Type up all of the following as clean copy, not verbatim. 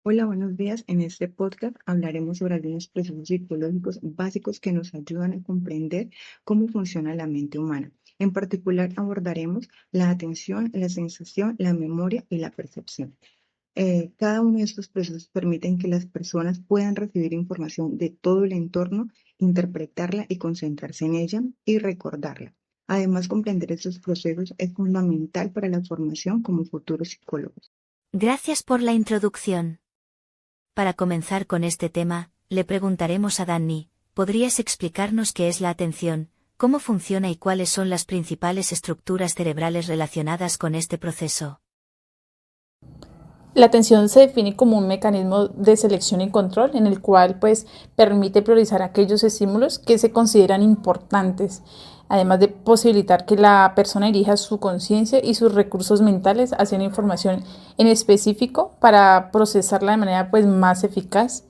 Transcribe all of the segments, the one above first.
Hola, buenos días. En este podcast hablaremos sobre algunos procesos psicológicos básicos que nos ayudan a comprender cómo funciona la mente humana. En particular, abordaremos la atención, la sensación, la memoria y la percepción. Cada uno de estos procesos permiten que las personas puedan recibir información de todo el entorno, interpretarla y concentrarse en ella y recordarla. Además, comprender estos procesos es fundamental para la formación como futuros psicólogos. Gracias por la introducción. Para comenzar con este tema, le preguntaremos a Danny, ¿podrías explicarnos qué es la atención, cómo funciona y cuáles son las principales estructuras cerebrales relacionadas con este proceso? La atención se define como un mecanismo de selección y control en el cual permite priorizar aquellos estímulos que se consideran importantes, además de posibilitar que la persona dirija su conciencia y sus recursos mentales hacia una información en específico para procesarla de manera más eficaz.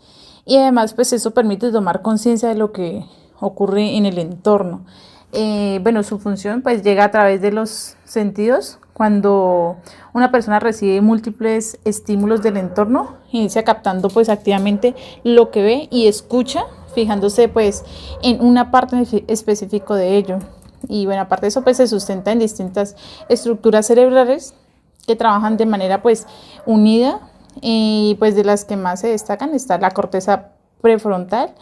Y además eso permite tomar conciencia de lo que ocurre en el entorno. Su función llega a través de los sentidos. Cuando una persona recibe múltiples estímulos del entorno, inicia captando activamente lo que ve y escucha, fijándose en una parte específico de ello. Y bueno, aparte de eso se sustenta en distintas estructuras cerebrales que trabajan de manera unida, y de las que más se destacan está la corteza prefrontal,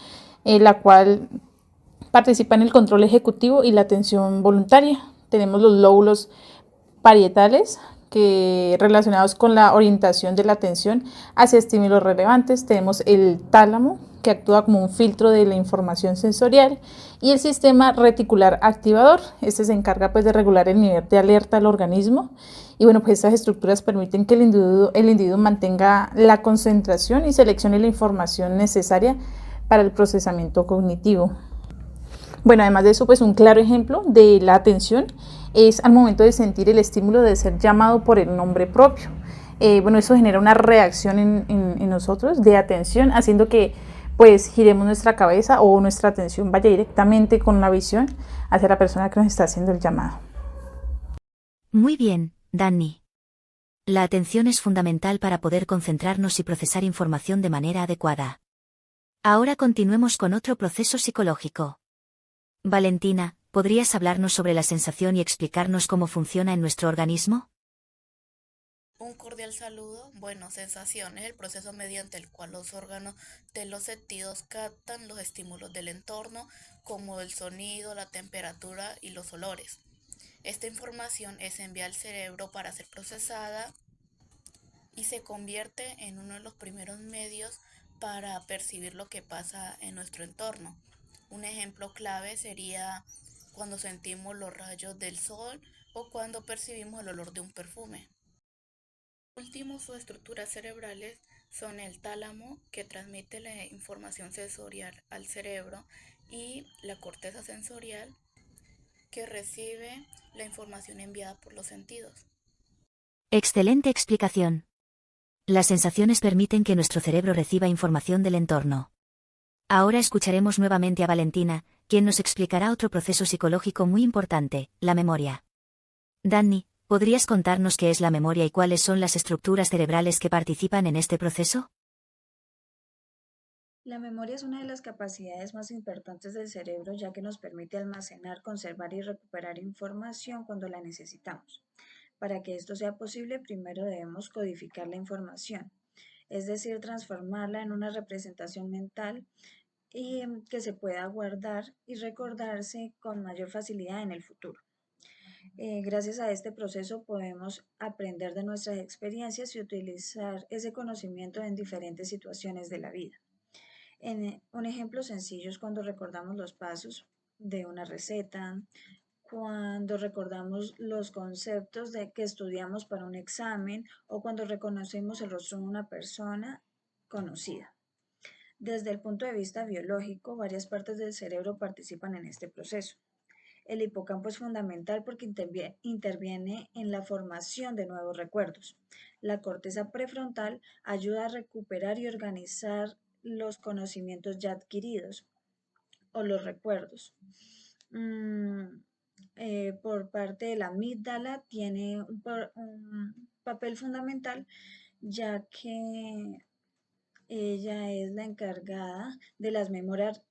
la cual participa en el control ejecutivo y la atención voluntaria. Tenemos los lóbulos parietales, que relacionados con la orientación de la atención hacia estímulos relevantes. Tenemos el tálamo, que actúa como un filtro de la información sensorial, y el sistema reticular activador. Este se encarga de regular el nivel de alerta del organismo. Y bueno, estas estructuras permiten que el individuo mantenga la concentración y seleccione la información necesaria para el procesamiento cognitivo. Bueno, además de eso, un claro ejemplo de la atención es al momento de sentir el estímulo de ser llamado por el nombre propio. Eso genera una reacción en nosotros de atención, haciendo que giremos nuestra cabeza o nuestra atención vaya directamente con la visión hacia la persona que nos está haciendo el llamado. Muy bien, Danny. La atención es fundamental para poder concentrarnos y procesar información de manera adecuada. Ahora continuemos con otro proceso psicológico. Valentina, ¿podrías hablarnos sobre la sensación y explicarnos cómo funciona en nuestro organismo? Un cordial saludo. Bueno, sensación es el proceso mediante el cual los órganos de los sentidos captan los estímulos del entorno, como el sonido, la temperatura y los olores. Esta información es enviada al cerebro para ser procesada y se convierte en uno de los primeros medios para percibir lo que pasa en nuestro entorno. Un ejemplo clave sería cuando sentimos los rayos del sol o cuando percibimos el olor de un perfume. Últimos o estructuras cerebrales son el tálamo, que transmite la información sensorial al cerebro, y la corteza sensorial, que recibe la información enviada por los sentidos. Excelente explicación. Las sensaciones permiten que nuestro cerebro reciba información del entorno. Ahora escucharemos nuevamente a Valentina, quien nos explicará otro proceso psicológico muy importante, la memoria. Danny, ¿podrías contarnos qué es la memoria y cuáles son las estructuras cerebrales que participan en este proceso? La memoria es una de las capacidades más importantes del cerebro, ya que nos permite almacenar, conservar y recuperar información cuando la necesitamos. Para que esto sea posible, primero debemos codificar la información, es decir, transformarla en una representación mental y que se pueda guardar y recordarse con mayor facilidad en el futuro. Gracias a este proceso podemos aprender de nuestras experiencias y utilizar ese conocimiento en diferentes situaciones de la vida. Un ejemplo sencillo es cuando recordamos los pasos de una receta, cuando recordamos los conceptos que estudiamos para un examen o cuando reconocemos el rostro de una persona conocida. Desde el punto de vista biológico, varias partes del cerebro participan en este proceso. El hipocampo es fundamental porque interviene en la formación de nuevos recuerdos. La corteza prefrontal ayuda a recuperar y organizar los conocimientos ya adquiridos o los recuerdos. Mm, por parte de la amígdala tiene un papel fundamental, ya que Ella es la encargada de las memorias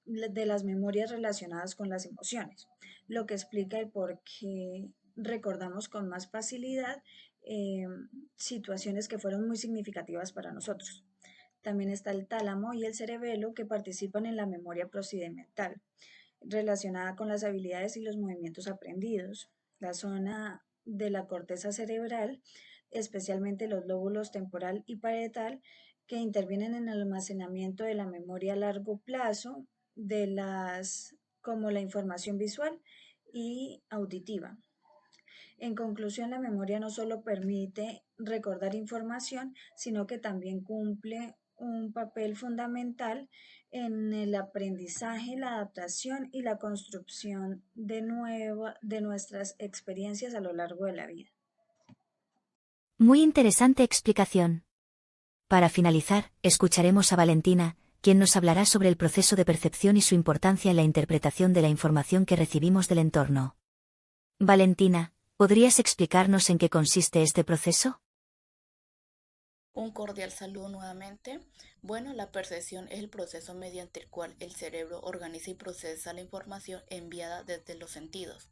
relacionadas con las emociones, lo que explica el por qué recordamos con más facilidad eh, situaciones que fueron muy significativas para nosotros. También está el tálamo y el cerebelo que participan en la memoria procedimental, relacionada con las habilidades y los movimientos aprendidos. La zona de la corteza cerebral, especialmente los lóbulos temporal y parietal, que intervienen en el almacenamiento de la memoria a largo plazo de como la información visual y auditiva. En conclusión, la memoria no solo permite recordar información, sino que también cumple un papel fundamental en el aprendizaje, la adaptación y la construcción de nuestras experiencias a lo largo de la vida. Muy interesante explicación. Para finalizar, escucharemos a Valentina, quien nos hablará sobre el proceso de percepción y su importancia en la interpretación de la información que recibimos del entorno. Valentina, ¿podrías explicarnos en qué consiste este proceso? Un cordial saludo nuevamente. Bueno, la percepción es el proceso mediante el cual el cerebro organiza y procesa la información enviada desde los sentidos,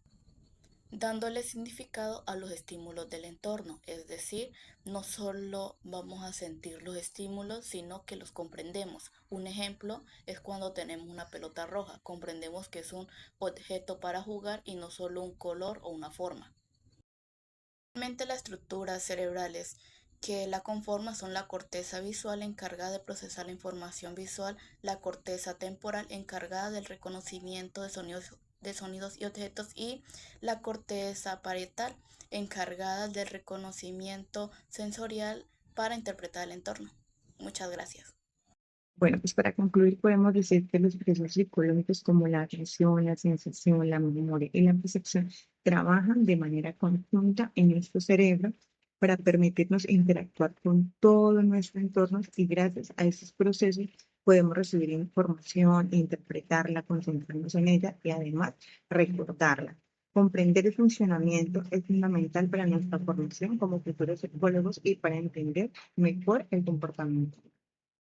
dándole significado a los estímulos del entorno, es decir, no solo vamos a sentir los estímulos, sino que los comprendemos. Un ejemplo es cuando tenemos una pelota roja, comprendemos que es un objeto para jugar y no solo un color o una forma. Realmente las estructuras cerebrales que la conforman son la corteza visual encargada de procesar la información visual, la corteza temporal encargada del reconocimiento de sonidos y objetos y la corteza parietal encargada del reconocimiento sensorial para interpretar el entorno. Muchas gracias. Bueno, pues para concluir podemos decir que los procesos psicológicos como la atención, la sensación, la memoria y la percepción trabajan de manera conjunta en nuestro cerebro para permitirnos interactuar con todo nuestro entorno y gracias a estos procesos podemos recibir información, interpretarla, concentrarnos en ella y además recordarla. Comprender el funcionamiento es fundamental para nuestra formación como futuros psicólogos y para entender mejor el comportamiento.